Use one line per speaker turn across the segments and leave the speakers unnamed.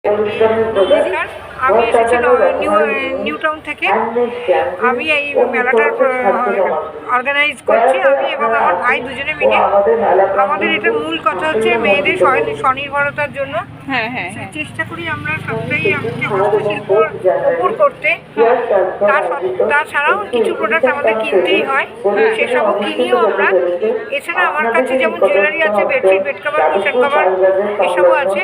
নমস্কার, আমি এসেছি নিউ টাউন থেকে। আমি এই মেলাটার অর্গানাইজ করছি আমি এবং আমার ভাই দুজনে মিলে। আমাদের এটার মূল কথা হচ্ছে মেয়েদের স্বনির্ভরতার জন্য। চেষ্টা করি আমরা সবটাই হস্তশিল্পর উপর করতে। তাছাড়াও কিছু প্রোডাক্ট আমাদের কিনতেই হয়, সেসবও কিনিও আমরা। এছাড়া আমার কাছে যেমন জুয়েলারি আছে, bedsheet, bed cover, cushion cover এসবও আছে।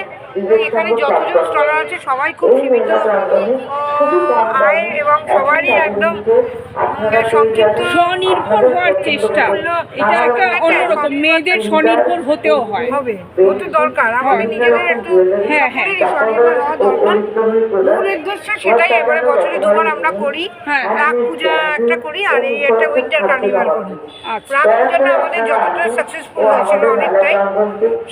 এখানে যতজন স্টলার আছে সবাই খুব সীমিত আয় এবং সবারই একদম সংক্ষিপ্ত
স্বনির্ভর হওয়ার চেষ্টা। এটা একটা অন্যরকম, মেয়েদের স্বনির্ভর হতেও
হতে দরকার। আমাদের নিজেদের একটু স্বনির্ভর হওয়া দরকার। মূল উদ্দেশ্য সেটাই। এবারে বছরে দুবার আমরা করি, প্রাক পূজা একটা করি আর এই একটা উইন্টার কার্নিভাল করি। প্রাক পূজাটা আমাদের যতটা সাকসেসফুল হয়েছিল অনেকটাই,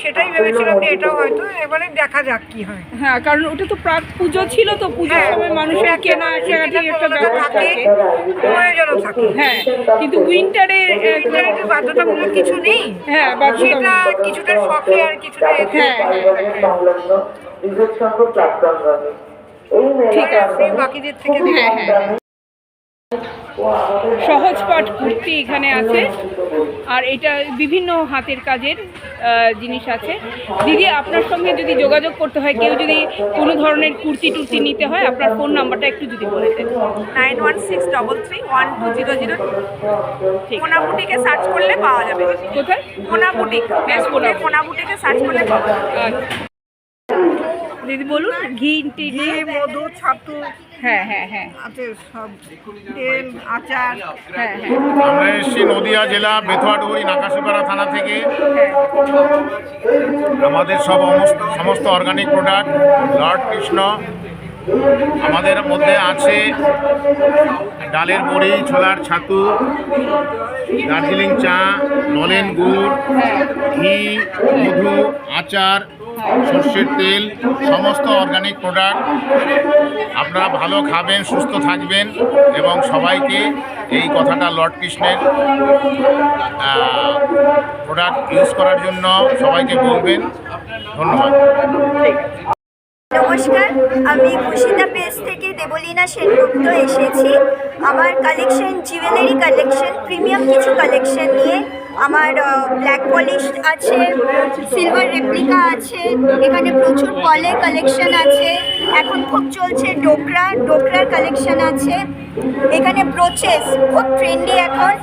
সেটাই ভেবেছিলাম যে এটাও হয়তো এবারে দেখা যাক কি হয়।
কারণ ওটা তো প্রাক পুজো ছিল, তো পুজোর সময় মানুষের কেনাকাটি একটা ব্যাপার থাকে,
প্রয়োজনও থাকে।
কিন্তু উইন্টারে
একটু বাধ্যতামূলক কিছু নেই। সেটা কিছুটা শখে আর কিছুটা
ঠিক আছে।
বাকিদের থেকে
সহজপাঠ কুর্তি এখানে আছে, আর এটা বিভিন্ন হাতের কাজের জিনিস আছে। দিদি, আপনার সঙ্গে যদি যোগাযোগ করতে হয়, কেউ যদি কোনো ধরনের কুর্তি টুর্তি নিতে হয়, আপনার ফোন নাম্বারটা একটু যদি বলে দেন।
9163312002। কোনা বুটিকে সার্চ করলে পাওয়া যাবে।
কোথায়?
কোনা বুটিক, ফেসবুকে কোনা বুটিকে সার্চ করলে পাওয়া যাবে।
দিদি বলুন, ঘি,
মধু, ছাতু আছে, সব তেল, আচার।
আমরা এসেছি নদিয়া জেলা বেথুয়াডুবুরি নাকাশিপাড়া থানা থেকে। আমাদের সমস্ত অর্গানিক প্রোডাক্ট লর্ড কৃষ্ণ। আমাদের মধ্যে আছে ডালের বড়ি, ছোলার ছাতু, দার্জিলিং চা, নলেন গুড়, ঘি, মধু, আচার, সর্ষের তেল, সমস্ত অর্গানিক প্রোডাক্ট। আপনারা ভালো খাবেন, সুস্থ থাকবেন এবং সবাইকে এই কথাটা লর্ড কৃষ্ণের প্রোডাক্ট ইউজ করার জন্য সবাইকে বলবেন। ধন্যবাদ।
নমস্কার, আমি ভূষিতা পেজ থেকে দেবলীনা সেনগুপ্ত এসেছি। আমার কালেকশন জুয়েলারি কালেকশন, প্রিমিয়াম কিছু কালেকশন নিয়ে। আমার ব্ল্যাক পলিশ আছে, সিলভার রেপ্লিকা আছে, এখানে প্রচুর পলের কালেকশন আছে। এখন খুব চলছে ডোকরার কালেকশন আছে। এখানে ব্রোচেস খুব ট্রেন্ডি এখন।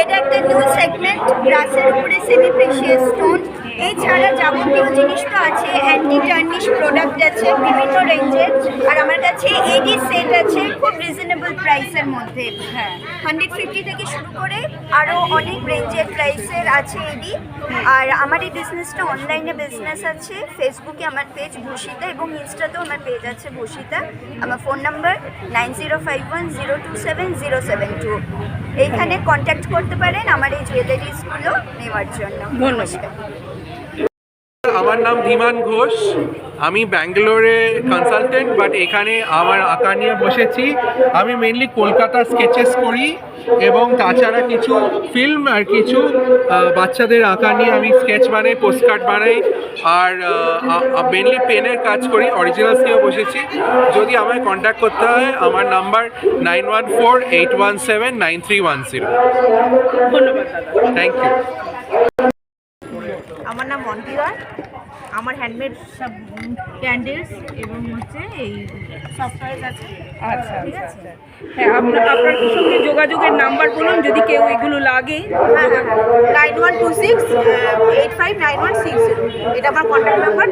এটা একটা নিউ সেগমেন্ট, ব্রাসের উপরে সেমি প্রেশিয়াস স্টোন। এছাড়া যাবতীয় জিনিস তো আছে, অ্যান্টি টার্নিশ প্রোডাক্ট আছে বিভিন্ন রেঞ্জের। আর আমার কাছে এডি সেট আছে খুব রিজনেবল প্রাইসের মধ্যে। 150 থেকে শুরু করে আরও অনেক রেঞ্জের প্রাইসের আছে এডি। আর আমার এই বিজনেসটা অনলাইনে বিজনেস আছে। ফেসবুকে আমার পেজ ভূষিতা এবং ইনস্টাতেও আমার পেজ আছে ভূষিতা। আমার ফোন নাম্বার 9051027072। এইখানে কন্ট্যাক্ট করতে পারেন আমার এই জুয়েলারিসগুলো নেওয়ার জন্য।
নমস্কার।
আমার নাম ধীমান ঘোষ। আমি ব্যাঙ্গালোরে কনসালটেন্ট, বাট এখানে আমার আঁকা নিয়ে বসেছি। আমি মেনলি কলকাতার স্কেচেস করি এবং তাছাড়া কিছু ফিল্ম আর কিছু বাচ্চাদের আঁকা নিয়ে আমি স্কেচ বানাই, পোস্টকার্ড বানাই, আর মেনলি পেনের কাজ করি। অরিজিনালস নিয়েও বসেছি। যদি আমায় কন্ট্যাক্ট করতে হয়, আমার নাম্বার 9148179310।
ধন্যবাদ দাদা।
Thank you.
আমার নাম মন্টিদার। আমার হ্যান্ডমেড সব ক্যান্ডেলস এবং হচ্ছে এই সফটওয়্যার আছে।
আচ্ছা, আপনার সঙ্গে যোগাযোগের নাম্বার বলুন, যদি কেউ এগুলো লাগে।
9126859160। এটা আমার কন্ট্যাক্ট নাম্বার।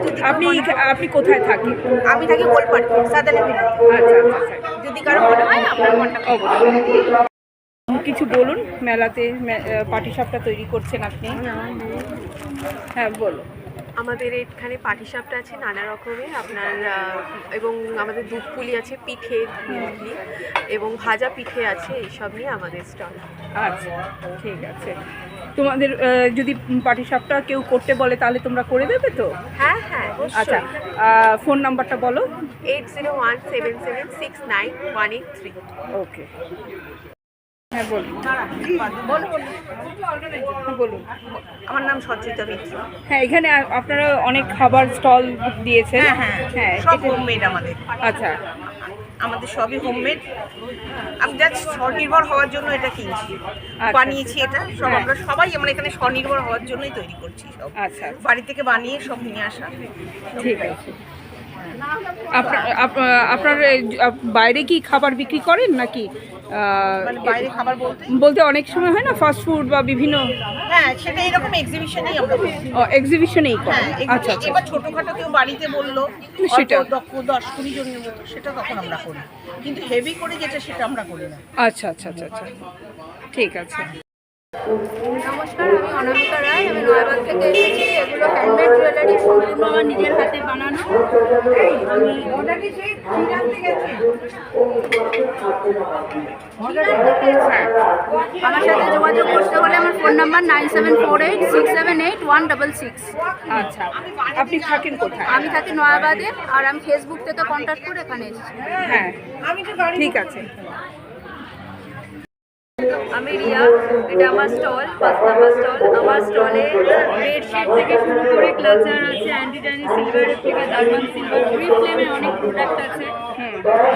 আপনি কোথায় থাকেন?
আমি থাকি গোলপাড়, সাদার্ন এভিনিউ।
আচ্ছা।
যদি কারো মনে হয় আপনার কন্ট্যাক্ট।
কিছু বলুন, মেলাতে পাটিসাপটা তৈরি করছেন আপনি। বলুন।
আমাদের এখানে পাটিসাপটা আছে নানা রকমের আপনার, এবং আমাদের দুধ পুলি আছে, পিঠে পুলি এবং ভাজা পিঠে আছে। এইসব নিয়ে আমাদের স্টল।
আচ্ছা, ঠিক আছে। তোমাদের যদি পাটিসাপটা কেউ করতে বলে তাহলে তোমরা করে দেবে তো?
হ্যাঁ,
আচ্ছা, ফোন নাম্বারটা বলো।
8017769183।
ওকে। হ্যাঁ বলুন। হ্যাঁ বলুন।
আমার নাম সঞ্চিতা মিত্র।
হ্যাঁ, এখানে আপনারা অনেক খাবার স্টল দিয়েছেন। হ্যাঁ,
সব
এটা-
হোমমেড আমাদের,
আচ্ছা
আমাদের সবই হোমমেড। আমি জাস্ট স্বনির্ভর হওয়ার জন্য এটা কিনছি, বানিয়েছি এটা সব।
হ্যাঁ।
আমরা সবাই আমরা এখানে স্বনির্ভর হওয়ার জন্যই তৈরি করছি সব।
আচ্ছা
বাড়ি থেকে বানিয়ে সব নিয়ে আসা।
ঠিক আছে। আপনার বাইরে কি খাবার বিক্রি করেন নাকি?
মানে বাইরে খাবার বলতে
বলতে অনেক সময় হয় না ফাস্ট ফুড বা বিভিন্ন
হ্যাঁ, সেটা এরকম এক্সিবিশনেই আমরা করি।
এক্সিবিশনেই
হ্যাঁ,
করেন। আচ্ছা আচ্ছা
এবার ছোটখাটো কেউ বাড়িতে বললো
সেটা।
10-20 জনের মতো, সেটা তখন আমরা করি। কিন্তু হেভি করে যেটা সেটা আমরা করি না।
আচ্ছা আচ্ছা আচ্ছা আচ্ছা ঠিক আছে।
নমস্কার, আমি অনামিকা রায়। আমি নয়াবাগ থেকে এসেছি। এগুলো হ্যান্ডমেড জুয়েলারি, সম্পূর্ণ আমার নিজের হাতে বানানো। আমি আমার সাথে যোগাযোগ করতে হলে আমার ফোন নাম্বার 9748678166।
আচ্ছা, আপনি থাকেন কোথায়?
আমি থাকি নয়াবাদে, আর আমি ফেসবুক থেকে কন্ট্যাক্ট করে এখানে এসেছি।
হ্যাঁ ঠিক আছে।
আমি রিয়া, এটা আমার স্টল, 5 নাম্বার স্টল। আমার স্টলে বেডশিট থেকে শুরু করে ক্লাচার আছে, anti tiny silver replica, German silver, free ফ্লেমের অনেক প্রোডাক্ট আছে,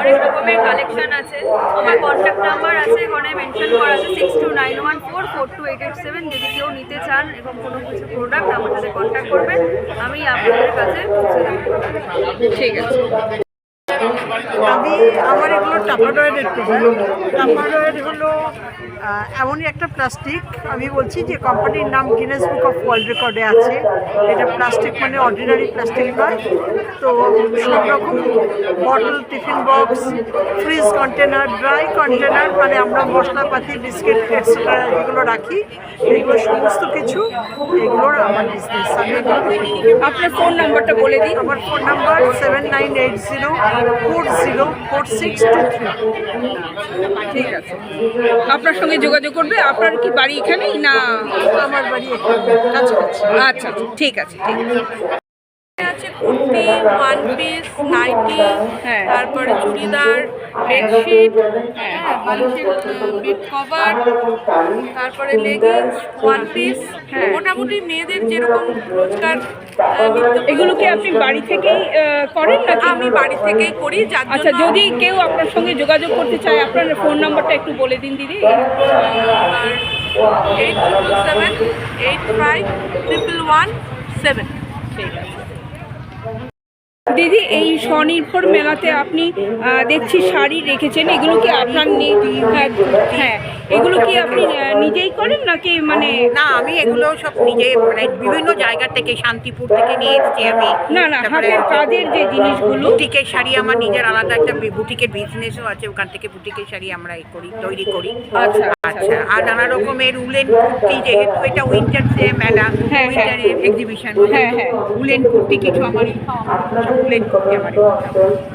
অনেক রকমের কালেকশন আছে। আমার কন্ট্যাক্ট নাম্বার আছে, ওখানে মেনশন করা আছে 6291442887। যদি কেউ নিতে চান এবং কোনো কিছু প্রোডাক্ট আমার সাথে কন্ট্যাক্ট করবেন, আমি আপনাদের কাছে পৌঁছে দেবো।
ঠিক আছে।
আমার এগুলো টাপারওয়্যারের প্রোডাক্ট। টাপারওয়্যার হলো এমনই একটা প্লাস্টিক, আমি বলছি যে কোম্পানির নাম গিনেস বুক অফ ওয়ার্ল্ড রেকর্ডে আছে। এটা প্লাস্টিক মানে অর্ডিনারি প্লাস্টিক নয়। তো সব রকম bottle, tiffin box, fridge container, dry container, মানে আমরা মশলাপাতি, বিস্কিট এটসেট্রা যেগুলো রাখি, এগুলো সমস্ত কিছু এগুলোর আমার বিজনেস। আমি
আপনার ফোন নাম্বারটা বলে দিন।
আমার ফোন নাম্বার 7980404623।
ঠিক আছে, আপনার সঙ্গে যোগাযোগ করবে। আপনার কি বাড়ি এখানেই না?
আমার বাড়ি এখানে কাছাকাছি।
আচ্ছা আচ্ছা ঠিক আছে ঠিক আছে।
আছে কুর্তি, ওয়ান পিস, নাইটি,
হ্যাঁ।
তারপরে চুড়িদার, বেডশিট, হ্যাঁ, বালিশের বেড কভার, তারপরে লেগিংস, ওয়ান পিস,
হ্যাঁ।
মোটামুটি মেয়েদের যেরকম রোজগার
এগুলো কি আপনি বাড়ি থেকেই করেন নাকি?
আমি বাড়ি থেকেই করি। যার
আচ্ছা,
জন্য
যদি কেউ আপনার সঙ্গে যোগাযোগ করতে চায়, আপনার ফোন নাম্বারটা একটু বলে দিন দিদি।
8778511117।
ঠিক আছে দিদি, এই স্বনির্ভর মেলাতে আপনি দেখছি শাড়ি রেখেছেন, এগুলো কি আপনার হ্যাঁ, এগুলো কি আপনি নিজেই করেন নাকি মানে?
না, আমি এগুলো সব নিজে মানে বিভিন্ন জায়গা থেকে, শান্তিপুর থেকে নিয়ে এসেছি আমি।
না না, হাতের কাজের যে জিনিসগুলো।
বুটিকের শাড়ি আমার নিজের আলাদা একটা বুটিকের বিজনেসও আছে, ওখান থেকে বুটিকের শাড়ি আমরা তৈরি করি।
আচ্ছা
আচ্ছা, আর নানা রকমের উলেন কুর্তি, যেহেতু এটা উইন্টার মেলা,
হ্যাঁ,
উইন্টার এক্সিবিশন,
হ্যাঁ, হ্যাঁ।
উলেন কুর্তি কিছু আমার সব উলেন কুর্তি আমার।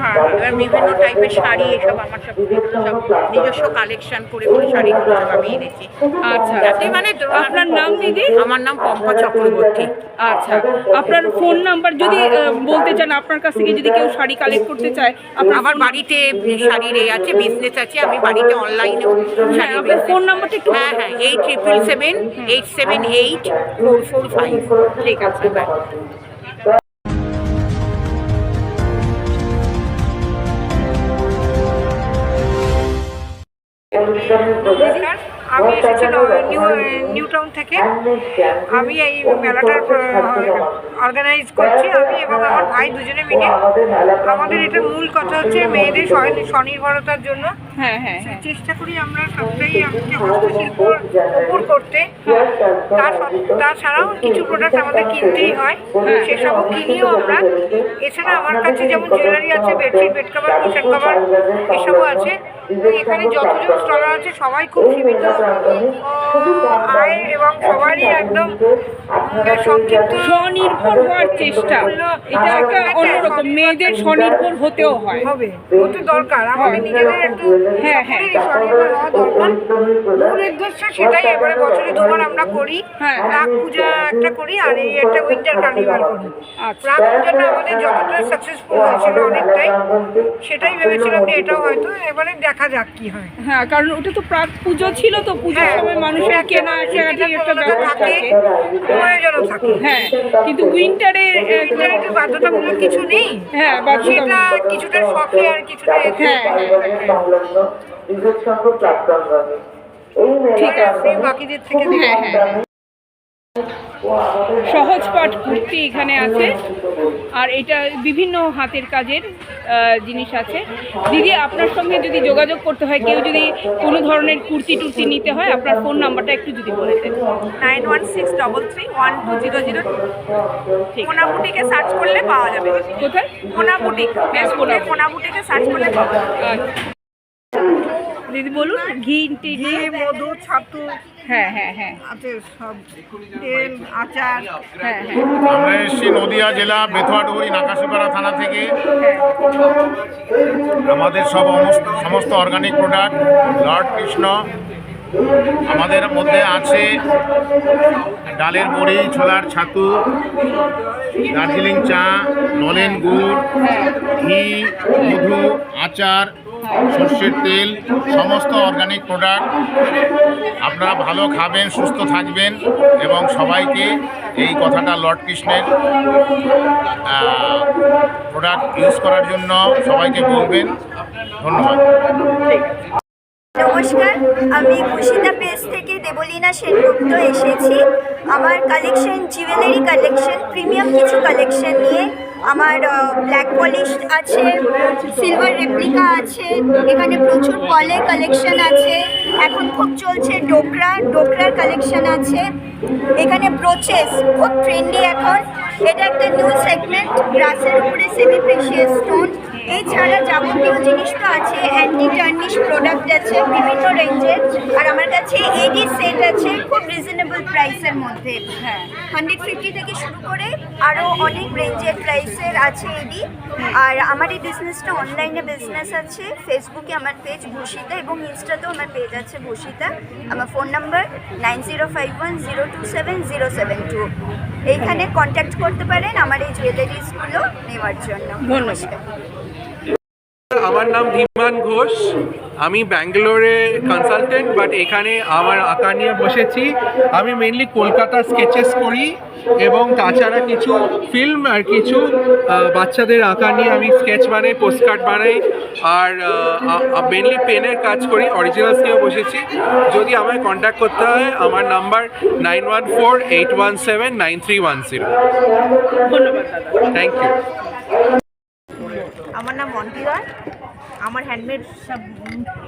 হ্যাঁ, এবার বিভিন্ন টাইপের শাড়ি, এসব আমার সব নিজস্ব কালেকশন করে শাড়িগুলো সব আমি এনেছি।
আচ্ছা,
যাতে মানে
আপনার নাম দিদি?
আমার নাম পম্পা চক্রবর্তী।
আচ্ছা, আপনার ফোন নাম্বার যদি বলতে চান, আপনার কাছ থেকে যদি কেউ শাড়ি কালেক্ট করতে চায়,
আমার বাড়িতে শাড়ির আছে, বিজনেস আছে, আমি বাড়িতে অনলাইনেও শাড়ি।
আপনার ফোন নাম্বারটা একটু।
হ্যাঁ হ্যাঁ, 8777878445।
ঠিক আছে।
নমস্কার, আমি এসেছি নিউ টাউন থেকে। আমি এই মেলাটার অর্গানাইজ করছি, আমি এবং আমার ভাই দুজনে মিলে। আমাদের এটার মূল কথা হচ্ছে মেয়েদের স্বনির্ভরতার জন্য।
হ্যাঁ হ্যাঁ হ্যাঁ।
চেষ্টা করি আমরা সবটাই আমাকে হস্তশিল্পর উপর করতে। তাছাড়াও কিছু প্রোডাক্ট আমাদের কিনতেই হয়, সেসবও কিনিও আমরা। এছাড়া আমার কাছে যেমন জুয়েলারি আছে, bedsheet, bed cover, cushion cover, এসবও আছে। এখানে যতজন স্টলার আছে সবাই খুব সীমিত আয় এবং সবারই একদম সংক্ষিপ্ত
স্বনির্ভর হওয়ার চেষ্টা, এটা একটা অন্যরকম। মেয়েদের স্বনির্ভর হতেও হয়,
হতে দরকার। আমাদের নিজেদের একটু
হ্যাঁ, হ্যাঁ।
স্বনির্ভর হওয়া দরকার। মূল উদ্দেশ্য সেটাই। এবারে বছরে 2 বার আমরা করি।
হ্যাঁ।
রাগ পূজা একটা করি, আর এই একটা উইন্টার কার্নিভাল করি।
আচ্ছা।
রাগ পূজাটা আমাদের যতটা সাকসেসফুল হয়েছিল অনেকটাই, সেটাই ভেবেছিলাম যে এটাও হয়তো। এবারে দেখা যাক কি হয়।
হ্যাঁ, কারণ ওটা তো প্রাক পুজো ছিল, তো পুজোর সময় মানুষের কেনাকাটির একটা ব্যাপার থাকে,
প্রয়োজনও থাকে।
হ্যাঁ, কিন্তু উইন্টারে
উইন্টারে একটু বাধ্যতামূলক কিছু নেই।
হ্যাঁ
সেটা
বাধ্যতামূলক।
কিছুটা শখে আর কিছুটা এতে।
হ্যাঁ ঠিক আছে,
আপনি বাকিদের থেকে
হ্যাঁ হ্যাঁ সহজ পাট কুর্তি এখানে আছে, আর এটা বিভিন্ন হাতের কাজের জিনিস আছে। দিদি, আপনার সঙ্গে যদি যোগাযোগ করতে হয়, কেউ যদি কোনো ধরনের কুর্তি টুর্তি নিতে হয়, আপনার ফোন নাম্বারটা একটু যদি বলে দেন।
9163312002। কোনা বুটিকে সার্চ করলে পাওয়া যাবে।
কোথায়?
কোনা বুটিক, ফেসবুকে কোনা বুটিকে সার্চ করলে পাওয়া যাবে।
দিদি বলুন, ঘি
ঘি, মধু, ছাতু
হ্যাঁ হ্যাঁ হ্যাঁ
আছে, সব তেল, আচার।
হ্যাঁ হ্যাঁ
আমরা এসেছি নদিয়া জেলা বেথুয়াডুবুরি নাকাশিপাড়া থানা থেকে। আমাদের সমস্ত অর্গানিক প্রোডাক্ট লর্ড কৃষ্ণ। আমাদের মধ্যে আছে ডালের বড়ি, ছোলার ছাতু, দার্জিলিং চা, নলেন গুড়, ঘি, মধু, আচার, সর্ষের তেল, সমস্ত অর্গানিক প্রোডাক্ট। আপনারা ভালো খাবেন, সুস্থ থাকবেন এবং সবাইকে এই কথাটা লর্ড কৃষ্ণের প্রোডাক্ট ইউজ করার জন্য সবাইকে বলবেন। ধন্যবাদ।
নমস্কার, আমি ভূষিতা পেজ থেকে দেবলীনা সেনগুপ্ত এসেছি। আমার কালেকশন জুয়েলারি কালেকশন, প্রিমিয়াম কিছু কালেকশন নিয়ে। আমার ব্ল্যাক পলিশ আছে, সিলভার রেপ্লিকা আছে, এখানে প্রচুর পলের কালেকশন আছে। এখন খুব চলছে ডোকরার কালেকশন আছে। এখানে ব্রোচেস খুব ট্রেন্ডি এখন, এটা একটা নিউ সেগমেন্ট, ব্রাসের উপরে সেমি প্রেশিয়াস স্টোন। এছাড়া যাবতীয় জিনিস তো আছে, অ্যান্টি টার্নিশ প্রোডাক্ট আছে বিভিন্ন রেঞ্জের। আর আমার কাছে এডি সেট আছে খুব রিজনেবল প্রাইসের মধ্যে। হ্যাঁ, 150 থেকে শুরু করে আরও অনেক রেঞ্জের প্রাইসের আছে এডি। আর আমার এই বিজনেসটা অনলাইনে বিজনেস আছে, ফেসবুকে আমার পেজ ভূষিতা এবং ইনস্টাতেও আমার পেজ আছে ভূষিতা। আমার ফোন নাম্বার 9051027072। এইখানে কন্ট্যাক্ট করতে পারেন আমার এই জুয়েলারিসগুলো নেওয়ার জন্য।
ধন্যবাদ।
আমার নাম ধীমান ঘোষ, আমি ব্যাঙ্গালোরে কনসালটেন্ট, বাট এখানে আমার আঁকা নিয়ে বসেছি। আমি মেনলি কলকাতার স্কেচেস করি এবং তাছাড়া কিছু ফিল্ম আর কিছু বাচ্চাদের আঁকা নিয়ে আমি স্কেচ বানাই, পোস্টকার্ড বানাই, আর মেনলি পেনের কাজ করি। অরিজিনালস নিয়েও বসেছি। যদি আমায় কন্ট্যাক্ট করতে হয়, আমার নাম্বার 9148179310।
ধন্যবাদ দাদা।
Thank you.
আমার নাম মন্টি রায়। আমার হ্যান্ডমেড সব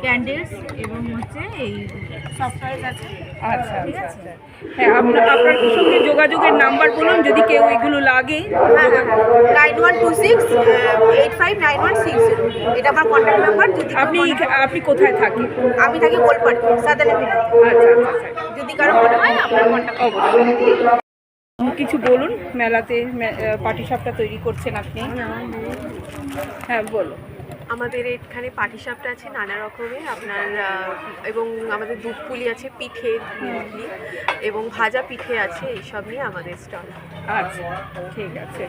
ক্যান্ডেলস এবং হচ্ছে এই সফটওয়্যার আছে।
আচ্ছা আচ্ছা আচ্ছা। হ্যাঁ, আপনার সঙ্গে যোগাযোগের নাম্বার বলুন, যদি কেউ এগুলো লাগে।
9126859160, এটা আমার কন্ট্যাক্ট নাম্বার। যদি
আপনি কোথায় থাকেন?
আমি থাকি গোলপাড়, সাদার্ন এভিনিউ।
আচ্ছা আচ্ছা আচ্ছা।
যদি কারো মনে হয় আপনার কন্ট্যাক্ট
কিছু বলুন, মেলাতে পাটিসাপটা তৈরি করছেন আপনি। হ্যাঁ বলুন।
আমাদের এখানে পাটিসাপটা আছে নানা রকমের আপনার, এবং আমাদের দুধ পুলি আছে, পিঠে মেনলি, এবং ভাজা পিঠে আছে। এইসব নিয়ে আমাদের স্টল।
আচ্ছা ঠিক আছে।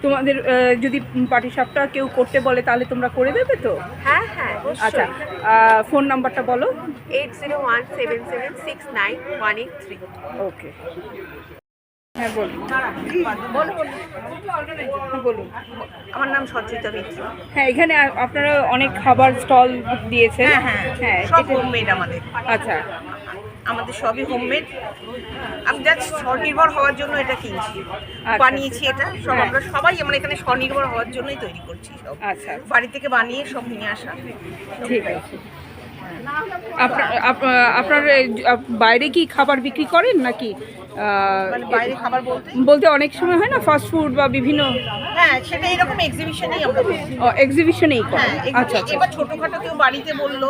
তোমাদের যদি পাটিসাপটা কেউ করতে বলে তাহলে তোমরা করে দেবে তো?
হ্যাঁ হ্যাঁ,
আচ্ছা, ফোন নাম্বারটা বলো।
8017769183।
ওকে, হ্যাঁ বলুন। বলুন।
আমার নাম সঞ্চিতা মিত্র।
হ্যাঁ, এখানে আপনারা অনেক খাবার স্টল দিয়েছেন।
হ্যাঁ,
হ্যাঁ
সব হোমমেড আমাদের।
আচ্ছা,
আমাদের সবই হোমমেড। আমি জাস্ট স্বনির্ভর হওয়ার জন্য এটা কিনছি, বানিয়েছি। এটা সব আমরা সবাই আমরা এখানে স্বনির্ভর হওয়ার জন্যই তৈরি করছি সব।
আচ্ছা,
বাড়ি থেকে বানিয়ে সব নিয়ে আসা।
ঠিক আছে। আপনার বাইরে কি খাবার বিক্রি করেন নাকি?
মানে বাইরে খাবার
বলতে অনেক সময় হয় না ফাস্ট ফুড বা বিভিন্ন।
হ্যাঁ, সেটা এরকম এক্সিবিশনেই আমরা করি।
এক্সিবিশনেই করেন?
হ্যাঁ,
আচ্ছা আচ্ছা।
এবার ছোটখাটো কেউ বাড়িতে বললো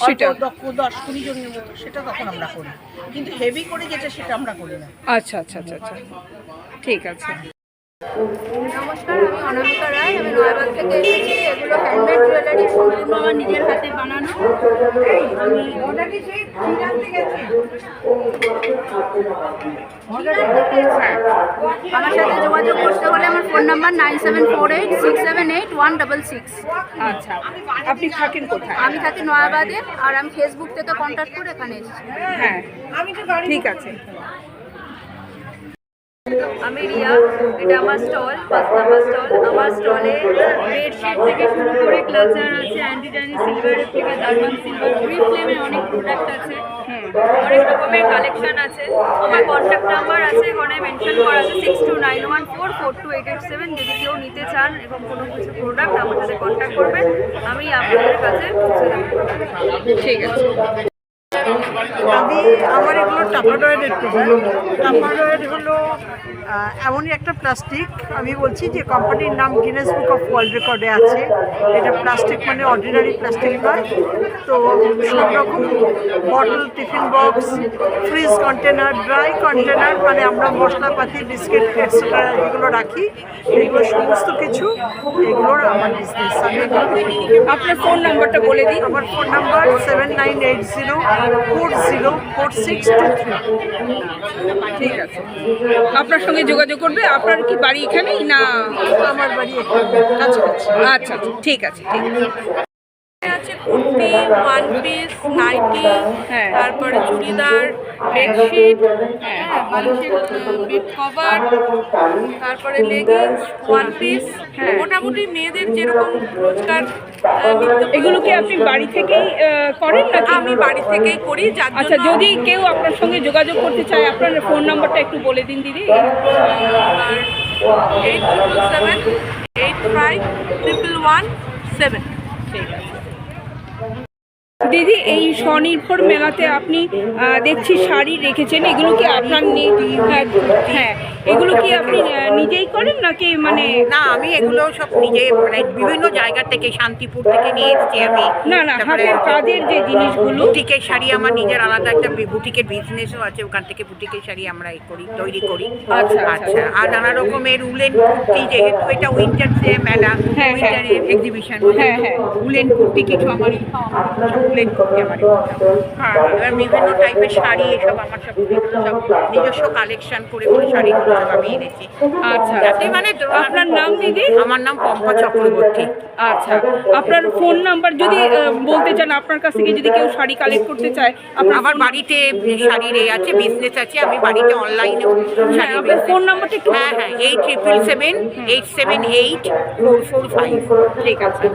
সেটা
10-20 জনের মতো, সেটা তখন আমরা করি। কিন্তু হেভি করে যেটা সেটা আমরা করি না।
আচ্ছা আচ্ছা আচ্ছা আচ্ছা, ঠিক আছে।
নমস্কার, আমি অনামিকা রায়। আমি নয়াবাগ থেকে এসেছি এগুলো হ্যান্ডমেড জুয়েলারি, সম্পূর্ণ আমার নিজের হাতে বানানো। আমি
ওটা কি সেই চিরান থেকে গেছে?
আমার সাথে যোগাযোগ করতে হলে আমার ফোন নাম্বার 9748678166।
আচ্ছা, আপনি থাকেন কোথায়?
আমি থাকি নয়াবাদে, আর আমি ফেসবুক থেকে কন্ট্যাক্ট করে এখানে এসেছি।
হ্যাঁ,
আমি তো গাড়ি
ঠিক আছে।
আমি রিয়া, এটা আমার স্টল, 5 নাম্বার স্টল। আমার স্টলে বেডশিট থেকে শুরু করে ক্লাচার আছে, অ্যান্টি টানি সিলভার রেপ্লিকা, জার্মান সিলভার, ফ্লেমের অনেক প্রোডাক্ট আছে, অনেক রকমের কালেকশন আছে। আমার কন্ট্যাক্ট নাম্বার আছে, এখানে মেনশন করা আছে 6291442887। যদি কেউ নিতে চান এবং কোনো কিছু প্রোডাক্ট আমার সাথে কন্ট্যাক্ট করবেন, আমি আপনাদের কাছে পৌঁছে দেবো।
ঠিক আছে।
আমার এগুলো টাপারওয়্যারের প্রোডাক্ট। টাপারওয়্যার হলো এমনই একটা প্লাস্টিক, আমি বলছি যে কোম্পানির নাম গিনেস বুক অফ ওয়ার্ল্ড রেকর্ডে আছে। এটা প্লাস্টিক মানে অর্ডিনারি প্লাস্টিক নয়। তো সব রকম bottle, tiffin box, fridge container, dry container, মানে আমরা মশলাপাতি, বিস্কিট এটসেট্রা যেগুলো রাখি, এগুলো সমস্ত কিছু এগুলোর আমার বিজনেস। আমি এগুলো বিক্রি করি।
আপনার ফোন নাম্বারটা বলে দিন।
আমার ফোন নাম্বার 7980404623।
ঠিক আছে, আপনার সঙ্গে যোগাযোগ করবে। আপনার কি বাড়ি এখানেই না?
আমার বাড়ি এখানে কাছাকাছি।
আচ্ছা, ঠিক আছে, ঠিক আছে।
আছে কুর্তি, ওয়ান পিস, নাইটি,
হ্যাঁ।
তারপরে চুড়িদার, বেডশিট, বালিশের বেড কভার, তারপরে লেগিংস, ওয়ান পিস, মোটামুটি মেয়েদের যেরকম রোজগার
এগুলো কি আপনি বাড়ি থেকেই করেন নাকি?
আমি বাড়ি থেকেই করি। যার
আচ্ছা,
জন্য
যদি কেউ আপনার সঙ্গে যোগাযোগ করতে চায়, আপনার ফোন নাম্বারটা একটু বলে দিন দিদি।
8777851117।
ঠিক আছে দিদি, এই স্বনির্ভর মেলাতে আপনি দেখছি শাড়ি রেখেছেন, এগুলো কি আপনার হ্যাঁ, এগুলো কি আপনি নিজেই করেন নাকি মানে?
না, আমি এগুলো সব নিজে মানে বিভিন্ন জায়গা থেকে, শান্তিপুর থেকে নিয়ে এসেছি আমি।
না, হাতের কাজের যে জিনিসগুলো।
বুটিকের শাড়ি আমার নিজের আলাদা একটা বুটিকের বিজনেসও আছে, ওখান থেকে বুটিকের শাড়ি আমরা তৈরি করি।
আচ্ছা।
আর নানা রকমের উলেন কুর্তি, যেহেতু এটা উইন্টার মেলা, উইন্টারের এক্সিবিশন, উলেন কুর্তি কিছু আমার উলেন কুর্তি আমার এবার বিভিন্ন টাইপের শাড়ি, এসব আমার সব নিজস্ব কালেকশন করে শাড়িগুলো সব আমি এনেছি।
আচ্ছা,
যাতে মানে
আপনার নাম দিদি?
আমার নাম পম্পা চক্রবর্তী।
আচ্ছা, আপনার ফোন নাম্বার যদি বলতে চান, আপনার কাছ থেকে যদি কেউ শাড়ি কালেক্ট করতে চায়?
আমার বাড়িতে শাড়ির আছে, বিজনেস আছে, আমি বাড়িতে অনলাইনেও শাড়ি।
আপনার ফোন নাম্বারটা একটু?
হ্যাঁ, 8777878445।
ঠিক আছে।